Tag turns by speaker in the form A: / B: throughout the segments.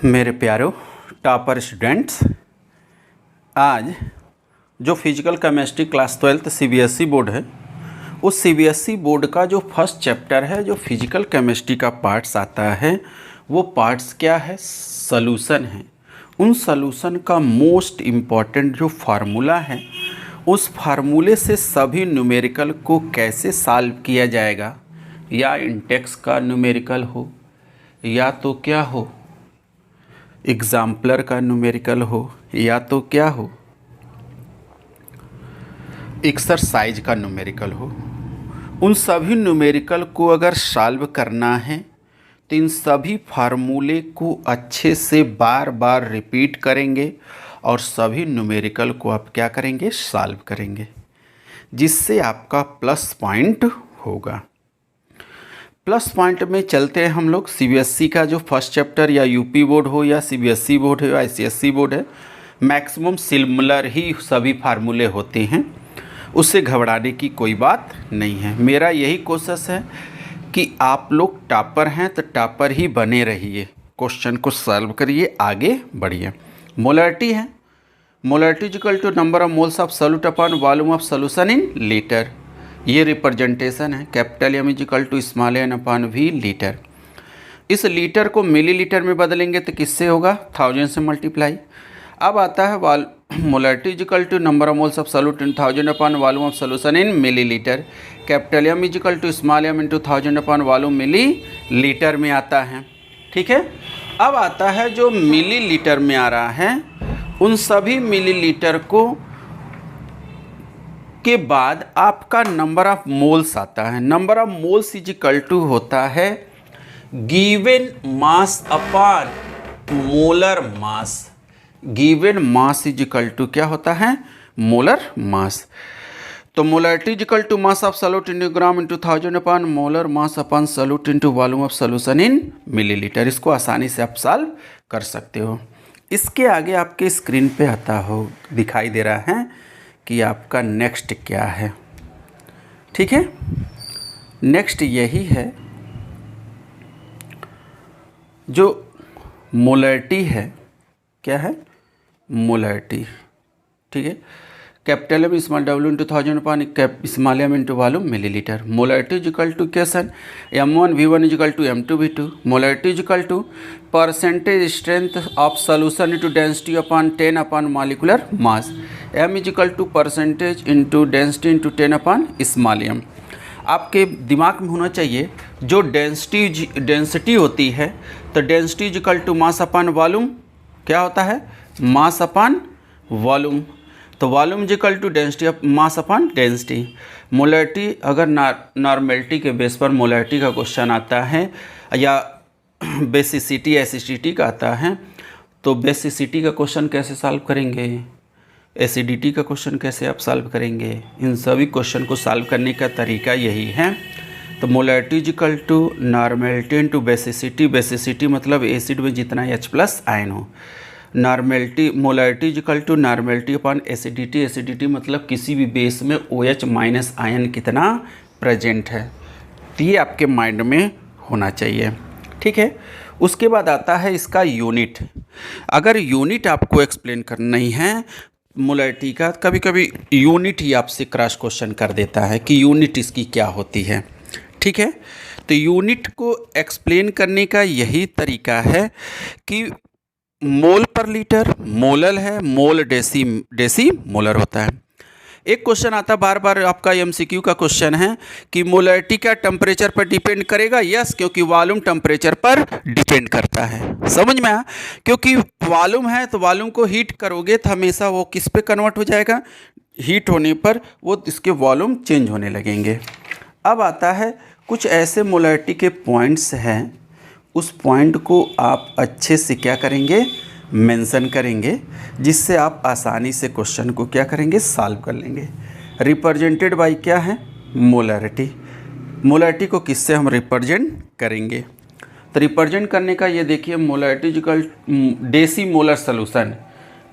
A: मेरे प्यारो topper students, आज जो physical chemistry class 12 CBSE board है, उस सीबीएसई बोर्ड का जो फर्स्ट चैप्टर है, जो फिजिकल केमिस्ट्री का पार्ट्स आता है, वो पार्ट्स क्या है? सॉल्यूशन है। उन सॉल्यूशन का मोस्ट इम्पॉर्टेंट जो फार्मूला है, उस फार्मूले से सभी न्यूमेरिकल को कैसे सॉल्व किया जाएगा, या इंडेक्स का न्यूमेरिकल हो या तो क्या हो, एग्जाम्पलर का न्यूमेरिकल हो या तो क्या हो, एक्सरसाइज का न्यूमेरिकल हो, उन सभी न्यूमेरिकल को अगर सॉल्व करना है तो इन सभी फार्मूले को अच्छे से बार बार रिपीट करेंगे और सभी न्यूमेरिकल को आप क्या करेंगे? सॉल्व करेंगे, जिससे आपका प्लस पॉइंट होगा। प्लस पॉइंट में चलते हैं हम लोग। सीबीएसई का जो फर्स्ट चैप्टर, या यूपी बोर्ड हो या सीबीएसई बोर्ड हो या आईसीएसई बोर्ड है, मैक्सिमम सिमिलर ही सभी फार्मूले होते हैं, उससे घबराने की कोई बात नहीं है। मेरा यही कोशिश है कि आप लोग टॉपर हैं तो टॉपर ही बने रहिए, क्वेश्चन को सॉल्व करिए, आगे बढ़िए। मोलरिटी है, molarity equal to number of moles of solute upon volume of solution in litre. ये रिप्रेजेंटेशन है। Capital M equal to small N upon V litre. इस लीटर को मिलीलीटर में बदलेंगे तो किससे होगा? 1000 से मल्टीप्लाई। अब आता है molarity equal to number of moles of solute in 1000 upon volume of solution in millilitre. Capital M equal to small M into 1000 upon volume millilitre में आता है। ठीक है। अब आता है जो मिलीलीटर में आ रहा है, उन सभी मिलीलीटर को के बाद आपका नंबर ऑफ मोल्स आता है। Number of moles is equal to होता है given mass upon molar mass. Given mass is equal to क्या होता है? Molar mass. तो molarity is equal to mass of solute into gram into 1000 upon molar mass upon solute into volume of solution in millilitre. इसको आसानी से आप solve कर सकते हो। इसके आगे आपके स्क्रीन पे आता हो, दिखाई दे रहा है कि आपका नेक्स्ट क्या है। ठीक है, नेक्स्ट यही है जो मोलरिटी है। क्या है? मोलरिटी। ठीक है। Capital M small W into 1000 upon small M into volume millilitre. Molarity is equal to question M1V1 is equal to M2V2। Molarity is equal to percentage strength of solution into density upon 10 upon molecular mass. M is equal to percentage into density into 10 upon small M. आपके दिमाग में होना चाहिए, जो density होती है तो density is equal to mass upon volume. क्या होता है? Mass upon volume. तो volume is equal to density mass upon density. Molarity, अगर नॉर्मेलिटी के बेस पर मोलरिटी का क्वेश्चन आता है, या बेसिसिटी एसिडिटी का आता है, तो बेसिसिटी का क्वेश्चन कैसे सॉल्व करेंगे, एसिडिटी का क्वेश्चन कैसे आप सॉल्व करेंगे, इन सभी क्वेश्चन को सॉल्व करने का तरीका यही है। तो molarity is equal to normality into basicity. Basicity मतलब एसिड में जितना H+ आयन हो। Normality, molarity is equal to normality upon acidity. Acidity मतलब किसी भी बेस में OH- आयन कितना प्रेजेंट है। तो ये आपके माइंड में होना चाहिए। ठीक है। उसके बाद आता है इसका यूनिट। अगर यूनिट आपको एक्सप्लेन करना ही है मोलरिटी का, कभी कभी यूनिट ही आपसे क्रॉस क्वेश्चन कर देता है कि यूनिट इसकी क्या होती है। ठीक है। तो यूनिट को एक्सप्लेन करने का यही तरीका है कि मोल पर लीटर मोलल है, मोल डेसी मोलर होता है। एक क्वेश्चन आता बार बार आपका एमसीक्यू का क्वेश्चन है कि मोलरिटी क्या टेम्परेचर पर डिपेंड करेगा? यस, क्योंकि वॉल्यूम टेम्परेचर पर डिपेंड करता है। समझ में आया? क्योंकि वॉल्यूम है तो वॉल्यूम को हीट करोगे तो हमेशा वो किस पे कन्वर्ट हो जाएगा? हीट होने पर वो इसके वॉल्यूम चेंज होने लगेंगे। अब आता है कुछ ऐसे मोलरिटी के पॉइंट्स हैं, उस पॉइंट को आप अच्छे से क्या करेंगे? मेंशन करेंगे, जिससे आप आसानी से क्वेश्चन को क्या करेंगे? सॉल्व कर लेंगे। रिप्रेजेंटेड बाय क्या है? मोलरिटी। मोलरिटी को किससे हम रिप्रेजेंट करेंगे? तो रिप्रेजेंट करने का ये देखिए, molarity equal deci molar solution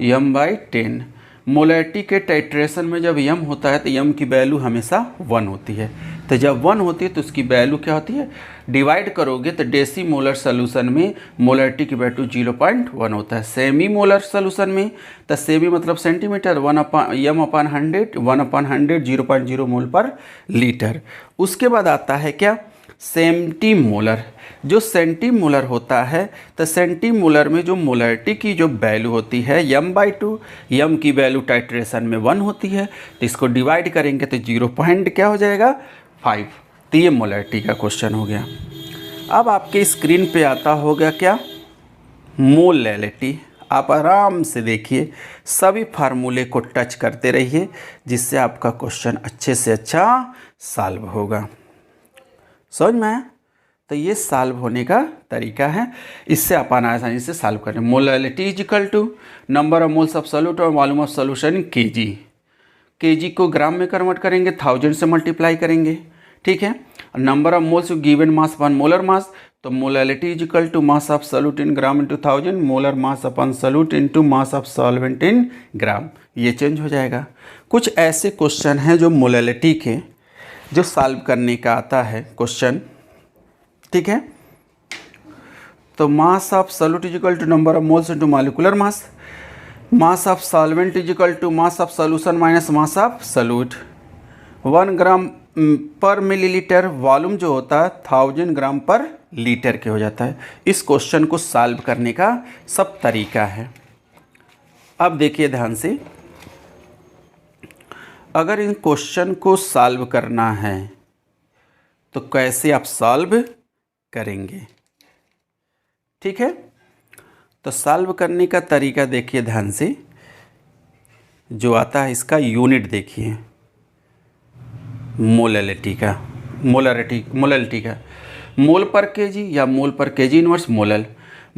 A: M/10। Molarity के टाइट्रेशन में जब M होता है तो M की वैल्यू हमेशा 1 होती है। तो जब 1 होती है तो उसकी वैल्यू क्या होती है, डिवाइड करोगे तो डेसी मोलर सोल्यूशन में मोलरिटी की वैल्यू 0.1 होता है। सेमी मोलर सोल्यूशन में तो सेमी मतलब सेंटीमीटर, 1/100 1/100 0.0 मोल पर लीटर। उसके बाद आता है क्या, सेंटीमोलर। जो सेंटीमोलर होता है तो सेंटीमोलर में जो मोलरिटी की जो वैल्यू होती है m/2, m की वैल्यू टाइट्रेशन में 1 होती है, तो इसको डिवाइड करेंगे तो 0 पॉइंट क्या हो जाएगा 5। तो ये मोलरिटी का क्वेश्चन हो गया। अब आपके स्क्रीन पे आता होगा क्या, मोलैलिटी। आप आराम से देखिए, सभी फार्मूले को टच करते रहिए जिससे आपका क्वेश्चन अच्छे से अच्छा सॉल्व होगा। समझ में आया? तो ये सॉल्व होने का तरीका है, इससे अपन आसानी से सॉल्व करें। Molality is equal to number of moles of solute और volume of solution in kg. Kg को ग्राम में कन्वर्ट करेंगे, 1000 से मल्टीप्लाई करेंगे, ठीक है। Number of moles given mass one molar mass, तो molality is equal to mass of solute in gram into 1000, molar mass upon solute into mass of solvent in gram. ये change हो जाएगा। कुछ ऐसे क्वेश्चन हैं जो मोलैलिटी के जो सॉल्व करने का आता है क्वेश्चन, ठीक है। तो mass of solute is equal to number of moles into molecular mass, mass of solvent is equal to mass of solution minus mass of solute, 1 gram पर मिलीलीटर, वॉल्यूम जो होता है 1000 ग्राम पर लीटर के हो जाता है। इस क्वेश्चन को सॉल्व करने का सब तरीका है। अब देखिए ध्यान से, अगर इन क्वेश्चन को सॉल्व करना है तो कैसे आप सॉल्व करेंगे, ठीक है। तो सॉल्व करने का तरीका देखिए ध्यान से, जो आता है इसका यूनिट देखिए, मोलैलिटी का, मोलैलिटी का मोल पर केजी या मोल पर केजी इनवर्स मोलल।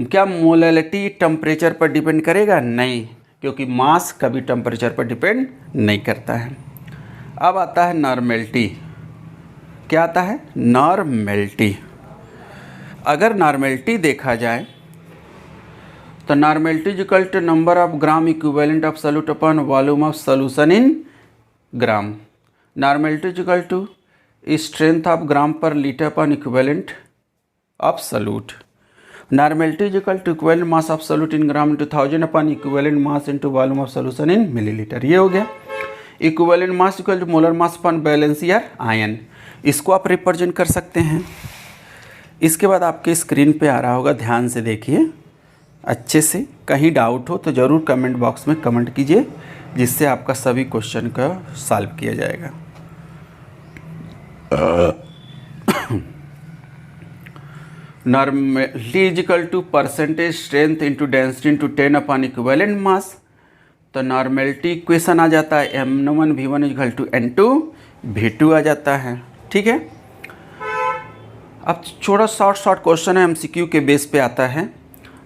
A: क्या मोलैलिटी टेम्परेचर पर डिपेंड करेगा? नहीं, क्योंकि मास कभी टेम्परेचर पर डिपेंड नहीं करता है। अब आता है नॉर्मेलिटी। क्या आता है? नॉर्मेलिटी। अगर नॉर्मेलिटी देखा जाए तो normality is equal to number of gram equivalent of solute upon volume of solution in gram. Normality is equal to strength of gram per litre upon equivalent of solute. Normality is equal to equivalent mass of solute in gram into 1000 upon equivalent mass into volume of solution in millilitre. ये हो गया। Equivalent mass equal to molar mass upon valence ईयर ion, इसको आप represent कर सकते हैं। इसके बाद आपके स्क्रीन पे आ रहा होगा, ध्यान से देखिए अच्छे से। कहीं डाउट हो तो ज़रूर कमेंट बॉक्स में कमेंट कीजिए, जिससे आपका सभी क्वेश्चन का सॉल्व किया जाएगा। Normality is equal to percentage strength into density into 10 upon equivalent mass. तो नॉर्मेलिटी इक्वेशन आ जाता है m1 v1 equal to n2 v2 आ जाता है, ठीक है। अब थोड़ा शॉर्ट क्वेश्चन है, MCQ के बेस पे आता है।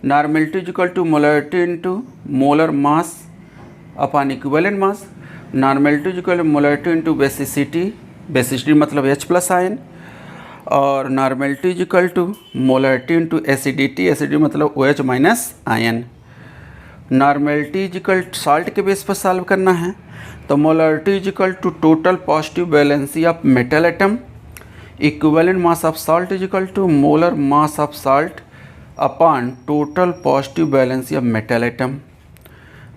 A: Normality is equal to molarity into molar mass upon equivalent mass. Normality is equal to molarity into basicity, basicity मतलब H प्लस आयन। और normality is equal to molarity into acidity, acidity मतलब OH minus ion. Normality is equal salt के base पर solve करना है, तो molarity is equal to total positive valency of metal atom. Equivalent mass of salt is equal to molar mass of salt upon total positive valency of metal atom.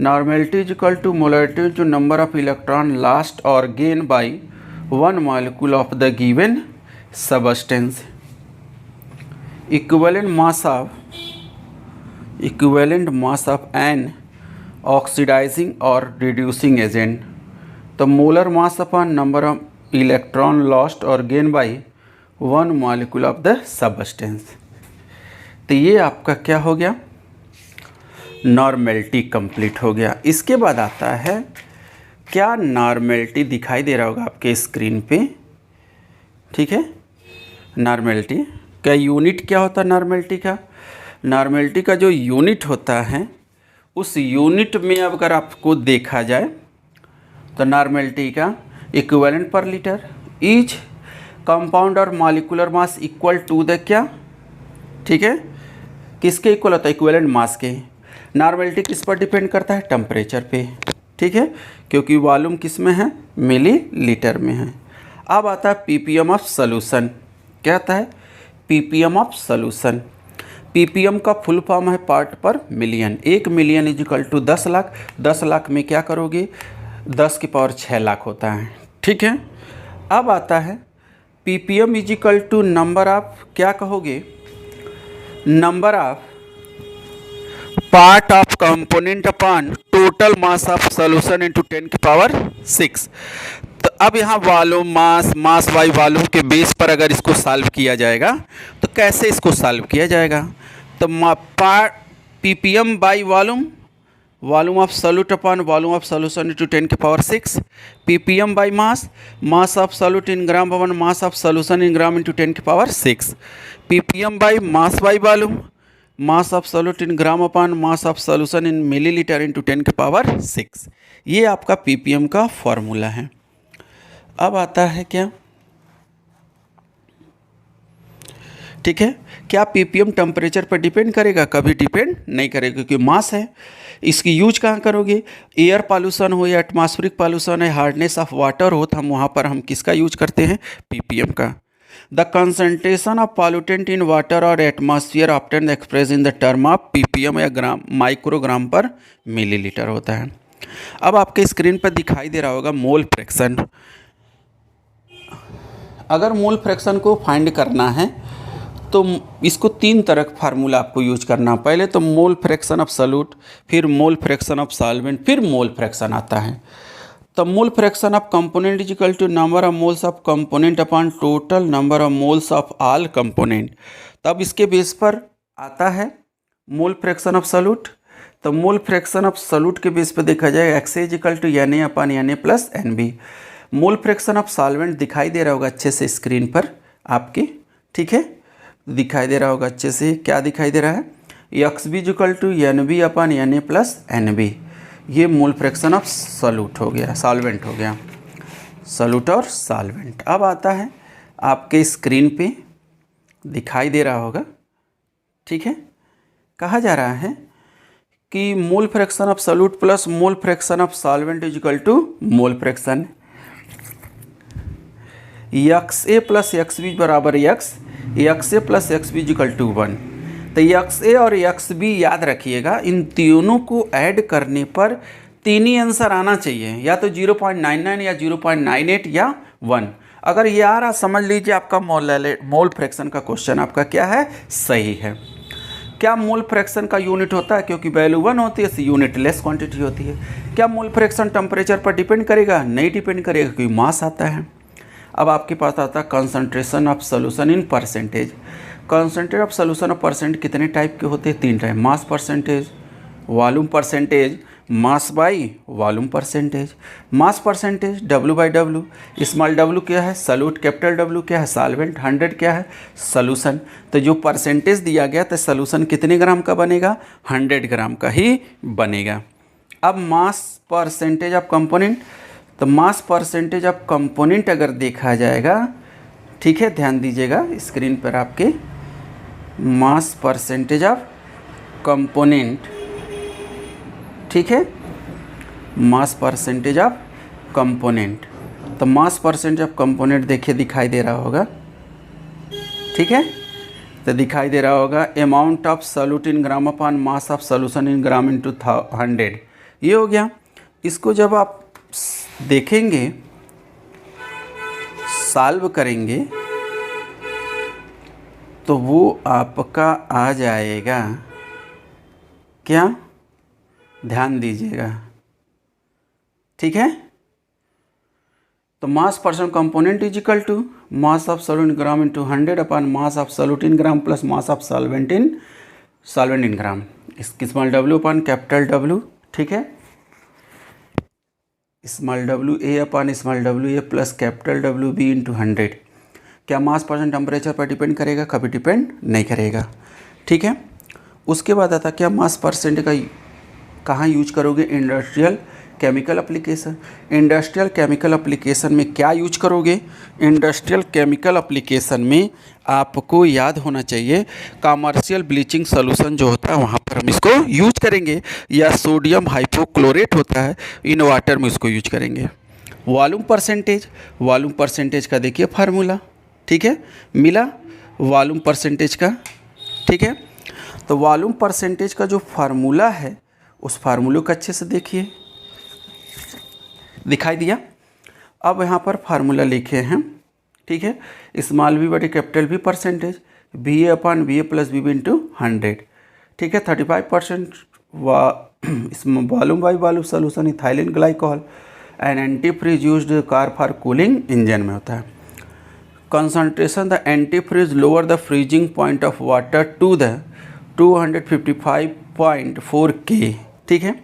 A: Normality is equal to molarity into number of electron lost और gain by 1 molecule of the given substance. Equivalent mass of an oxidizing और reducing agent, तो molar mass upon number of electron lost और gain by 1 molecule of the substance. तो ये आपका क्या हो गया? नॉर्मेलिटी कंप्लीट हो गया। इसके बाद आता है, क्या नॉर्मेलिटी दिखाई दे रहा होगा आपके स्क्रीन पे, ठीक है। नॉर्मेलिटी का यूनिट क्या होता है? नॉर्मेलिटी का जो यूनिट होता है, उस यूनिट में अगर आपको देखा जाए तो नॉर्मेलिटी का equivalent per litre each compound और molecular mass equal to the क्या, ठीक है, किसके इक्वल होता है? इक्विवेलेंट मास के। नॉर्मेलिटी किस पर डिपेंड करता है? टेम्परेचर पे, ठीक है, क्योंकि वॉल्यूम किस में है? मिली लीटर में है। अब आता है ppm ऑफ सोल्यूशन। क्या आता है? ppm of solution. ppm का फुल फॉर्म है part per million. 1 million is equal to 10 lakh. 10 lakh में क्या करोगे? 10 की पावर 6 लाख होता है। ठीक है। अब आता है ppm is equal to number of, क्या कहोगे? Number of part of component upon total mass of solution into 10 की पावर 6। तो अब यहाँ वॉल्यूम मास बाई वॉल्यूम के बेस पर अगर इसको सॉल्व किया जाएगा तो कैसे इसको सॉल्व किया जाएगा? तो part ppm by volume of solute upon volume of solution into 10 की power 6, ppm by mass of solute in gram upon mass of solution in gram into 10 की power 6, ppm by mass by volume mass of solute in gram upon mass of solution in millilitre into 10 की power 6। ये आपका ppm का formula है। अब आता है क्या? ठीक है। क्या ppm टेम्परेचर पर डिपेंड करेगा? कभी डिपेंड नहीं करेगा, क्योंकि मास है। इसकी यूज कहाँ करोगे? एयर पॉल्यूशन हो या एटमॉस्फेरिक पॉल्यूशन है, हार्डनेस ऑफ वाटर हो, तो हम वहाँ पर हम किसका यूज करते हैं? ppm का। The concentration of pollutant in water और atmosphere often express in the term of ppm या ग्राम माइक्रोग्राम पर मिलीलीटर होता है। अब आपके स्क्रीन पर दिखाई दे रहा होगा मोल फ्रैक्शन। अगर मोल फ्रैक्शन को फाइंड करना है तो इसको 3 तरह का फार्मूला आपको यूज करना। पहले तो मोल फ्रैक्शन ऑफ सॉल्यूट, फिर मोल फ्रैक्शन ऑफ सॉल्वेंट, फिर मोल फ्रैक्शन आता है। तो mole fraction of component is equal to number of moles of component upon total number of moles of all component. तब इसके बेस पर आता है मोल फ्रैक्शन ऑफ सॉल्यूट। तो मोल फ्रैक्शन ऑफ सॉल्यूट के बेस पर देखा जाए XA is equal to Na upon Na plus NB। Mole fraction of solvent दिखाई दे रहा होगा अच्छे से स्क्रीन पर आपके। ठीक है, दिखाई दे रहा होगा अच्छे से। क्या दिखाई दे रहा है? XB is equal to NB upon Na plus NB। ये मोल फ्रैक्शन ऑफ सॉल्यूट हो गया, सॉल्वेंट हो गया, सॉल्यूट और सॉल्वेंट। अब आता है आपके स्क्रीन पे दिखाई दे रहा होगा। ठीक है, कहा जा रहा है कि mole fraction of solute plus mole fraction of solvent is equal to mole fraction XA plus XB बराबर XA plus XB is equal to 1। तो XA और XB याद रखिएगा, इन तीनों को ऐड करने पर 3 ही आंसर आना चाहिए, या तो 0.99 या 0.98 या 1। अगर ये आ रहा, समझ लीजिए आपका मोल फ्रैक्शन का क्वेश्चन आपका क्या है? सही है। क्या मोल फ्रैक्शन का यूनिट होता है? क्योंकि वैल्यू 1 होती है, यूनिट लेस क्वांटिटी होती है। क्या मोल फ्रैक्शन टेम्परेचर पर डिपेंड करेगा? नहीं डिपेंड करेगा, क्योंकि मास आता है। अब आपके पास आता है concentration of solution in percentage. Concentration of solution of percent कितने टाइप के होते हैं? 3 type. Mass percentage, volume percentage, mass by volume percentage. Mass percentage W/W। Small w क्या है? सॉल्यूट। कैपिटल W क्या है? सॉल्वेंट। 100 क्या है? सॉल्यूशन। तो जो परसेंटेज दिया गया तो सॉल्यूशन कितने ग्राम का बनेगा? 100 ग्राम का ही बनेगा। अब मास परसेंटेज ऑफ कंपोनेंट, तो मास परसेंटेज ऑफ कंपोनेंट अगर देखा जाएगा, ठीक है, ध्यान दीजिएगा स्क्रीन पर आपके, मास परसेंटेज ऑफ कंपोनेंट, ठीक है, मास परसेंटेज ऑफ कंपोनेंट। तो मास परसेंटेज ऑफ कंपोनेंट देखिए दिखाई दे रहा होगा। ठीक है, तो दिखाई दे रहा होगा amount of solute in gram upon mass of solution in gram into 100। ये हो गया। इसको जब आप देखेंगे, सॉल्व करेंगे, तो वो आपका आ जाएगा क्या? ध्यान दीजिएगा। ठीक है, तो mass percent component is equal to mass of solvent gram into 100 upon mass of solute in gram plus mass of solvent in gram. Small w upon capital W। ठीक है, small WA upon small WA plus capital WB into 100। क्या mass percent temperature पर depend करेगा? कभी depend नहीं करेगा। ठीक है, उसके बाद आता क्या? मास परसेंट का कहाँ यूज करोगे? Industrial chemical application. Industrial chemical application में क्या यूज करोगे? इंडस्ट्रियल केमिकल एप्लीकेशन में आपको याद होना चाहिए कमर्शियल ब्लीचिंग सॉल्यूशन जो होता है वहाँ पर हम इसको यूज करेंगे, या सोडियम हाइपोक्लोरेट होता है, इन वाटर में इसको यूज करेंगे। वॉल्यूम परसेंटेज का देखिए फार्मूला, ठीक है, मिला वॉल्यूम परसेंटेज का, ठीक है। तो वॉल्यूम परसेंटेज का जो फार्मूला है उस फार्मूले को अच्छे से देखिए, दिखाई दिया। अब यहाँ पर फार्मूला लिखे हैं, ठीक है, स्मॉल v बटे capital V percentage VA upon VA plus VB into 100, ठीक है। 35% volume by volume solution ethylene glycol and antifreeze used car for cooling engine में होता है। Concentration the antifreeze lower the freezing point of water to the 255.4 K, ठीक है।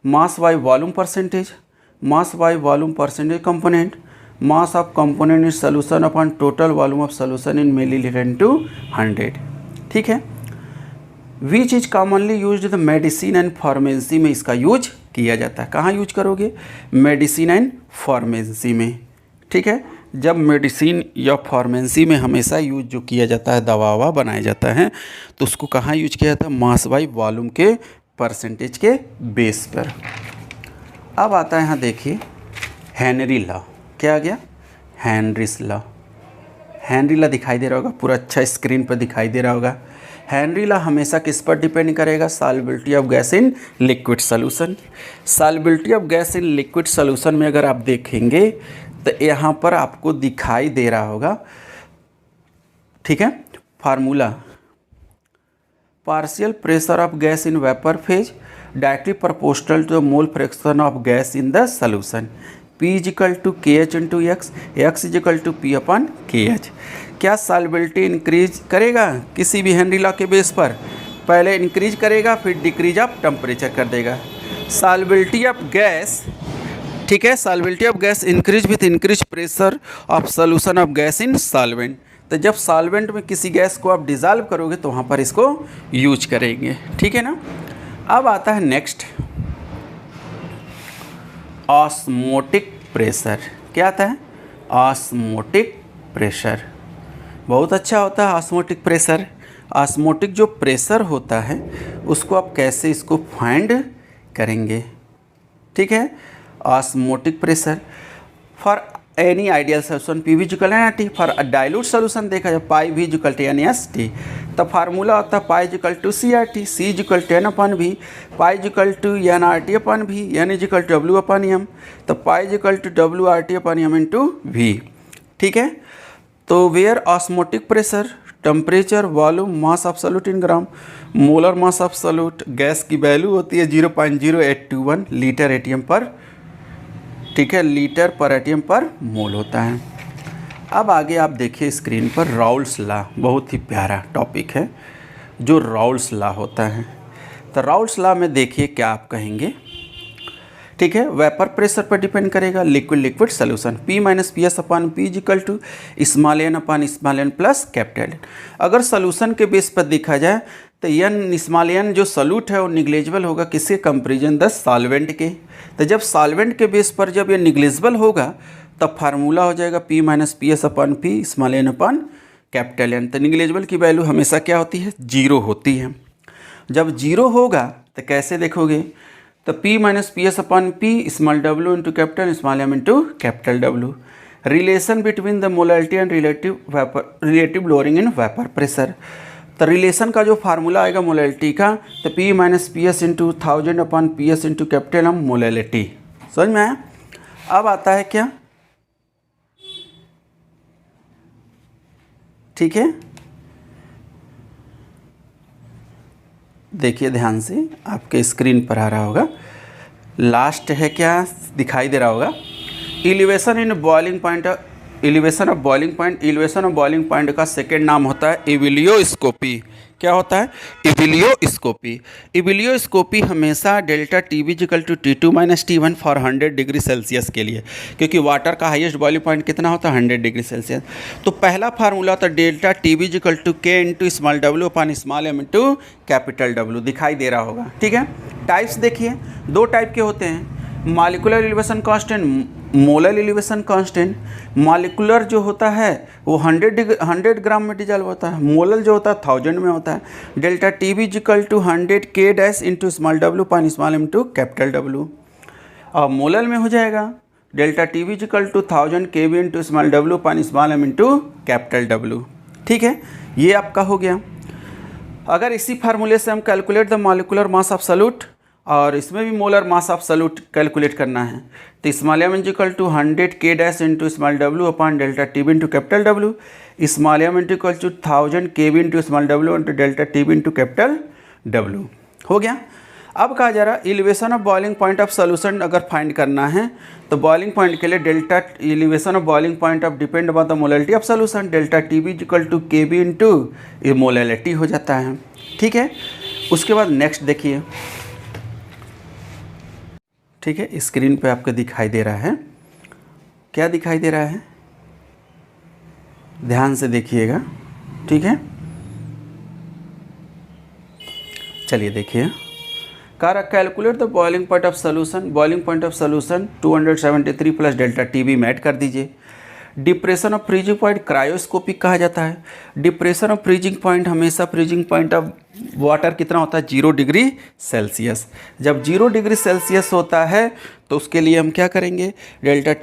A: Mass by volume percentage component, mass of component in solution upon total volume of solution in millilitre into 100, ठीक है। Which is commonly used the medicine and pharmacy में इसका use किया जाता है। कहाँ यूज करोगे? मेडिसिन एंड फार्मेसी में, ठीक है। जब मेडिसिन या फार्मेसी में हमेशा यूज जो किया जाता है, दवा बनाया जाता है, तो उसको कहाँ यूज किया जाता है? मास बाई वॉल्यूम के परसेंटेज के बेस पर। अब आता है यहाँ देखिए हेनरी लॉ। क्या आ गया? Henry's law. हेनरी लॉ दिखाई दे रहा होगा, पूरा अच्छा स्क्रीन पर दिखाई दे रहा होगा। हेनरी लॉ हमेशा किस पर डिपेंड करेगा? Solubility of gas in liquid solution. Solubility of gas in liquid solution में अगर आप देखेंगे तो यहाँ पर आपको दिखाई दे रहा होगा, ठीक है, formula partial pressure of gas in vapour phase directly proportional to the mole fraction of gas in the solution. P is equal to KH into x is equal to P upon KH। क्या सॉल्युबिलिटी इंक्रीज करेगा किसी भी Henry law के base पर? पहले increase करेगा, फिर decrease of temperature कर देगा। सॉल्युबिलिटी ऑफ गैस, ठीक है, solubility of gas increase with increase pressure of solution of gas in solvent. तो जब सॉल्वेंट में किसी गैस को आप डिज़ोल्व करोगे तो वहाँ पर इसको यूज करेंगे, ठीक है ना। अब आता है नेक्स्ट ऑस्मोटिक प्रेशर। क्या आता है? ऑस्मोटिक प्रेशर बहुत अच्छा होता है। ऑस्मोटिक प्रेशर, ऑस्मोटिक जो प्रेशर होता है उसको आप कैसे इसको फाइंड करेंगे, ठीक है। Osmotic pressure for any ideal solution P is equal to NRT। For dilute solution देखा जाए pi V is equal to NaST। तब फार्मूला होता है pi is equal to CRT, C is equal to N upon V, pi is equal to NRT upon V, N is equal to W upon M। तो pi is equal to WRT upon M into V, ठीक है। तो where osmotic pressure, temperature, volume, mass of solute in gram, molar mass of solute, gas की value होती है 0.0821 litre ATM पर, ठीक है, लीटर पर एटीएम पर मोल होता है। अब आगे आप देखिए स्क्रीन पर राउल्स लॉ, बहुत ही प्यारा टॉपिक है जो राउल्स लॉ होता है। तो राउल्स लॉ में देखिए क्या आप कहेंगे, ठीक है। वेपर प्रेशर पर डिपेंड करेगा, liquid solution P minus PS upon P is equal to small n upon small n plus capital N। अगर सोल्यूशन के बेस पर देखा जाए तो n स्मॉल n जो सोल्यूट है वो निग्लेजिबल होगा किसके कंपेरिजन? द सॉल्वेंट के। तो जब सॉल्वेंट के बेस पर जब ये निग्लेजिबल होगा तब फार्मूला हो जाएगा P minus PS upon P small n upon capital N। तो निग्लेजिबल की वैल्यू हमेशा क्या होती है? 0 होती है। जब 0 होगा तो कैसे देखोगे? तो P minus PS upon P small w into capital small m into capital W। Relation between the molality and relative lowering in vapour pressure. तो रिलेशन का जो फार्मूला आएगा मोलैलिटी का, तो P minus PS into 1000 upon PS into capital M molality. समझ में आया? अब आता है क्या, ठीक है, देखिए ध्यान से, आपके स्क्रीन पर आ रहा होगा, लास्ट है क्या दिखाई दे रहा होगा, elevation in boiling point, elevation of boiling point का सेकेंड नाम होता है इविलियोस्कोपी। क्या होता है? इविलियोस्कोपी। इविलियोस्कोपी हमेशा delta TB is equal to T2 minus T1 for 100 degree Celsius के लिए, क्योंकि वाटर का हाईएस्ट बॉइलिंग पॉइंट कितना होता है? 100 डिग्री सेल्सियस। तो पहला फार्मूला होता है delta TB is equal to K into small w upon small m into capital W। दिखाई दे रहा होगा, ठीक है। टाइप्स देखिए, 2 टाइप के होते हैं, molecular elevation constant, molar elevation constant. Molecular जो होता है वो 100 ग्राम में डिजॉल्व होता है, मोलर जो होता है 1000 में होता है। Delta TB is equal to 100 K dash into small w upon small m to capital W। और मोलर में हो जाएगा delta T B equal to 1000 K B into small W upon small M into capital W. ठीक है, ये आपका हो गया। अगर इसी फार्मूले से हम calculate the molecular mass of solute, और इसमें भी molar mass of solute calculate करना है, तो small M equal to 100 K dash into small W upon delta T B into capital W, small M equal to 1000 K B into small W into delta T B into capital W. हो गया। अब कहा जा रहा elevation of boiling point of solution अगर find करना है तो बॉइलिंग पॉइंट के लिए delta elevation of boiling point of depend upon the molality of solution, delta T B equal to K B into ये मोलैलिटी हो जाता है। ठीक है, उसके बाद नेक्स्ट देखिए। ठीक है, स्क्रीन पे आपको दिखाई दे रहा है, क्या दिखाई दे रहा है, ध्यान से देखिएगा। ठीक है, चलिए देखिए। Car calculate the boiling point of solution, boiling point of solution 273 plus delta T B में ऐड कर दीजिए। Depression of freezing point cryoscopic कहा जाता है। डिप्रेशन ऑफ फ्रीजिंग पॉइंट, हमेशा फ्रीजिंग पॉइंट ऑफ वाटर कितना होता है, 0 डिग्री सेल्सियस। जब 0 डिग्री सेल्सियस होता है तो उसके लिए हम क्या करेंगे, delta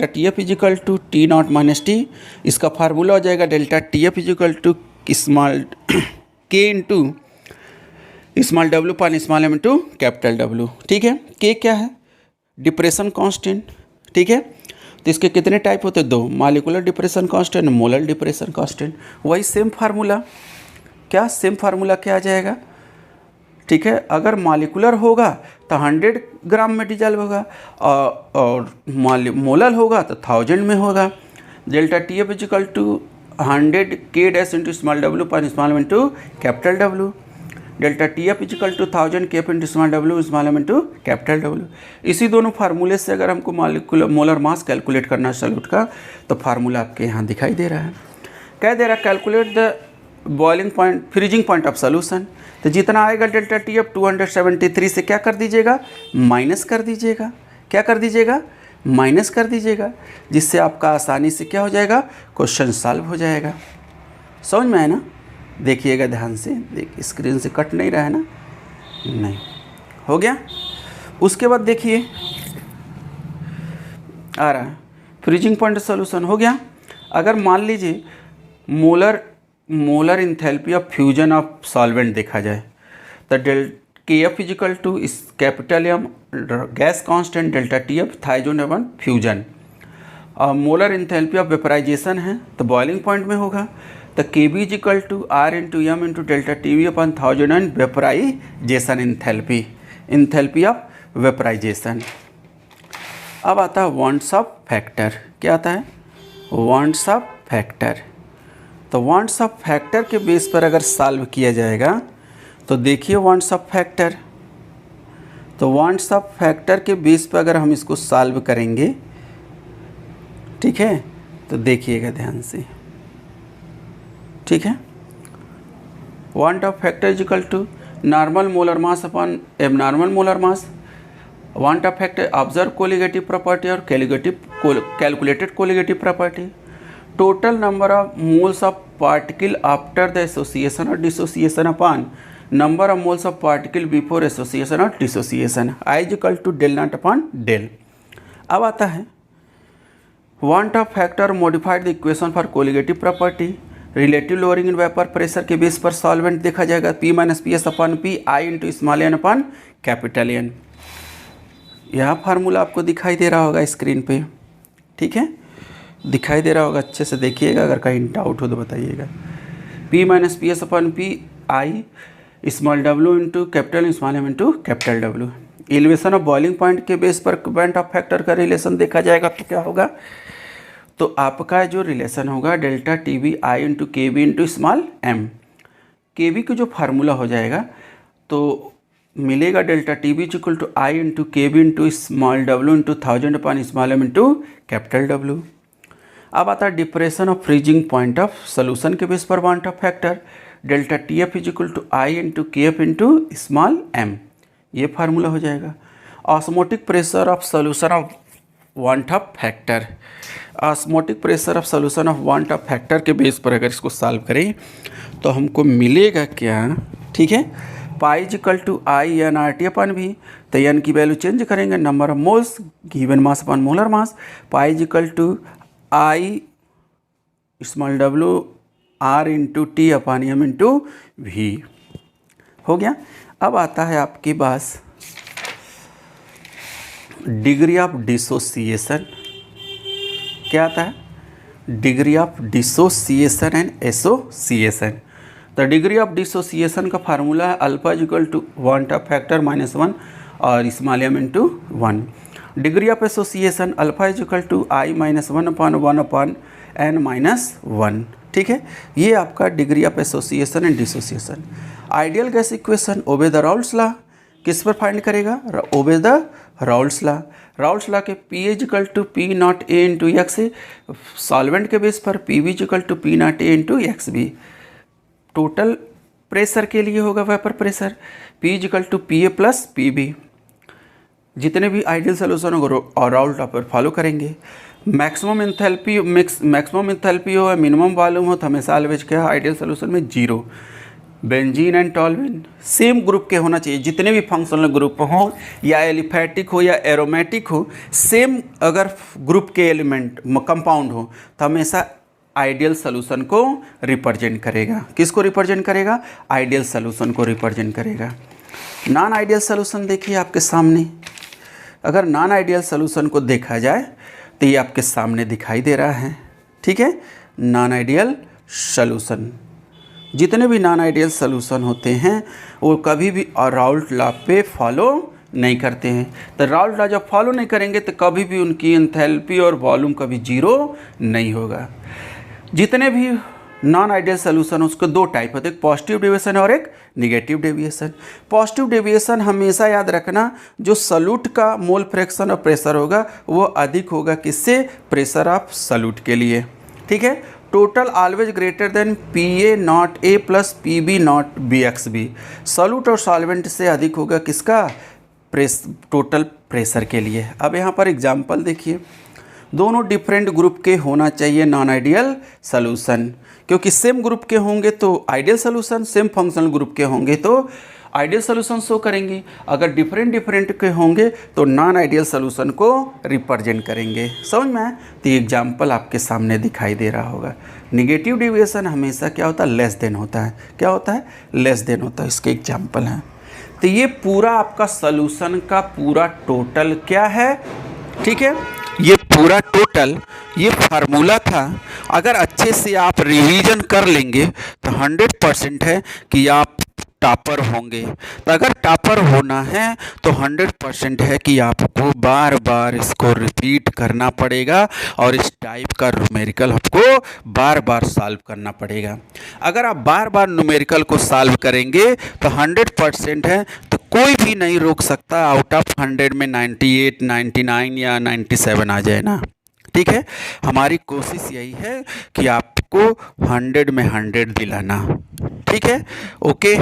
A: T F is equal to T not minus T, इसका फार्मूला हो जाएगा delta T F is equal to small K into small W upon small M into capital W. ठीक है, के क्या है, डिप्रेशन कांस्टेंट। ठीक है, तो इसके कितने टाइप होते हैं, 2, molecular depression constant, molar depression constant. वही सेम फार्मूला, क्या सेम फार्मूला क्या आ जाएगा। ठीक है, अगर मॉलिक्यूलर होगा तो 100 ग्राम में डिजॉल्व होगा, और मोलर होगा तो 1000 में होगा। Delta T F is equal to 100 K dash into small W upon small M into capital W, delta T F is equal to 1000 K F into small W small M into capital W. इसी दोनों फार्मूले से अगर हमको molecular molar mass calculate करना है solute का, तो फार्मूला आपके यहाँ दिखाई दे रहा है। कह दे रहा है calculate the boiling point freezing point of solution, तो जितना आएगा डेल्टा टी एफ 273 से क्या कर दीजिएगा, माइनस कर दीजिएगा। क्या कर दीजिएगा, माइनस कर दीजिएगा, जिससे आपका आसानी से क्या हो जाएगा, क्वेश्चन सॉल्व हो जाएगा। समझ में आए ना, देखिएगा ध्यान से, स्क्रीन से कट नहीं रहा है ना, नहीं, हो गया। उसके बाद देखिए आ रहा है फ्रीजिंग पॉइंट सोल्यूशन हो गया। अगर मान लीजिए molar enthalpy of fusion of solvent देखा जाए, तो के एफ इजिकल टू इस capital M gas constant delta T F थाइजोन एवन फ्यूजन, और मोलर इंथैल्पी ऑफ वेपराइजेशन है तो बॉइलिंग पॉइंट में होगा, तो K B is equal to R into M into delta T V upon 1000 and vaporization enthalpy of vaporization. अब आता है वांट्स ऑफ फैक्टर, क्या आता है, वांट्स ऑफ फैक्टर। तो वांट्स ऑफ फैक्टर के बेस पर अगर सॉल्व किया जाएगा तो देखिए वांट्स ऑफ फैक्टर, तो वांट्स ऑफ फैक्टर के बेस पर अगर हम इसको सॉल्व करेंगे, ठीक है, तो देखिएगा ध्यान से। ठीक है, van't Hoff factor is equal to normal molar mass upon abnormal molar mass, van't Hoff factor observe colligative property और calculated colligative property, total number of moles of particle after the association और dissociation upon number of moles of particle before association और dissociation, I is equal to del naught upon del. अब आता है van't Hoff factor modified the equation for colligative property, relative lowering in vapour pressure के base पर solvent देखा जाएगा, P minus P S upon P I into small N upon capital N. यह formula आपको दिखाई दे रहा होगा स्क्रीन पे। ठीक है, दिखाई दे रहा होगा, अच्छे से देखिएगा, अगर कहीं डाउट हो तो बताइएगा। P minus P S upon P I small W into capital small M into capital W. Elevation of boiling point के बेस पर पॉइंट ऑफ फैक्टर का रिलेशन देखा जाएगा तो क्या होगा, तो आपका जो रिलेशन होगा delta T B I into K B into small m. K B का जो फार्मूला हो जाएगा तो मिलेगा delta T B equal to I into K B into small W into 1000 upon small M into capital W. अब आता है depression of freezing point of solution के बेस पर van't Hoff factor, delta T F is equal to I into K F into small M, ये formula हो जाएगा। Osmotic pressure of solution of want Hoff factor, osmotic pressure of solution of want Hoff factor के base पर अगर इसको solve करें तो हमको मिलेगा क्या, ठीक है, pi is equal to I N R T upon भी, तो एन की वैल्यू चेंज करेंगे, number of moles given mass upon molar mass, pi is equal to I small डब्ल्यू R into T upon M into V. हो गया। अब आता है आपके पास डिग्री ऑफ डिसोसिएशन। क्या आता है? Degree of dissociation and association. तो डिग्री ऑफ डिसोसिएशन का फार्मूला है अल्फा इज इक्वल टू 1 का फैक्टर -1 और small M into 1। Degree of association alpha is equal to I -1/1/n-1। ठीक है, ये आपका degree of association and dissociation. Ideal gas equation obey the Raoult's law किस पर फाइंड करेगा? Obey the Raoult's law. Raoult's law के P is equal to P not A into X, solvent के base पर P V is equal to P not A into X B. Total pressure के लिए होगा vapour pressure P is equal to P A plus P B. जितने भी ideal solution होगा और Raoult's law पर फॉलो करेंगे। मैक्सिमम इंथैल्पी हो या मिनिमम वॉल्यूम हो तो हमेशा ऑलवेज क्या आइडियल सोल्यूशन में 0। बेंजीन एंड टॉल्विन सेम ग्रुप के होना चाहिए, जितने भी फंक्शनल ग्रुप हो या एलिफैटिक हो या एरोमेटिक हो, सेम अगर ग्रुप के एलिमेंट कंपाउंड हो तो हमेशा आइडियल सोल्यूशन को रिप्रेजेंट करेगा। किसको रिप्रेजेंट करेगा? आइडियल सोल्यूशन को रिप्रेजेंट करेगा। नॉन आइडियल सोल्यूशन देखिए आपके सामने। अगर नॉन आइडियल सोल्यूशन को देखा जाए तो ये आपके सामने दिखाई दे रहा है। ठीक है, नॉन आइडियल सोल्यूशन, जितने भी नॉन आइडियल सोल्यूशन होते हैं वो कभी भी राउल्ट लॉ पे फॉलो नहीं करते हैं। तो राउल्ट लॉ जब फॉलो नहीं करेंगे तो कभी भी उनकी एंथैल्पी और वॉल्यूम कभी 0 नहीं होगा। जितने भी नॉन आइडियल सोल्यूशन उसके 2 टाइप होते हैं, एक पॉजिटिव डेविएशन और एक निगेटिव डेविएशन। पॉजिटिव डेविएशन हमेशा याद रखना, जो सॉल्यूट का मोल फ्रैक्शन और प्रेशर होगा वो अधिक होगा किससे? प्रेशर ऑफ सॉल्यूट के लिए। ठीक है, total always greater than P A not A plus P B not B X B. Solute और सॉल्वेंट से अधिक होगा किसका? टोटल प्रेशर के लिए। अब यहाँ पर एग्जांपल देखिए, दोनों डिफरेंट ग्रुप के होना चाहिए नॉन आइडियल सोल्यूशन, क्योंकि सेम ग्रुप के होंगे तो ideal solution, same functional group के होंगे तो आइडियल सोल्यूशन शो करेंगे। अगर डिफरेंट के होंगे तो नॉन आइडियल सोल्यूशन को रिप्रेजेंट करेंगे। समझ में आए? तो ये एग्जाम्पल आपके सामने दिखाई दे रहा होगा। निगेटिव डेविएशन हमेशा क्या होता है? लेस देन होता है। क्या होता है? लेस देन होता है। इसके एग्जाम्पल हैं। तो ये पूरा आपका सोल्यूशन का पूरा टोटल क्या है? ठीक है, ये पूरा टोटल ये फार्मूला था। अगर अच्छे से आप रिवीजन कर लेंगे तो 100% है कि आप टॉपर होंगे। तो अगर टॉपर होना है तो 100% है कि आपको बार बार इसको रिपीट करना पड़ेगा और इस टाइप का न्यूमेरिकल आपको बार बार सॉल्व करना पड़ेगा। अगर आप बार बार न्यूमेरिकल को सॉल्व करेंगे तो 100% है तो कोई भी नहीं रोक सकता आउट ऑफ 100 में 98, 99 या 97 आ जाए ना। ठीक है, हमारी कोशिश यही है कि आपको 100 में 100 दिलाना। ठीक है, ओके।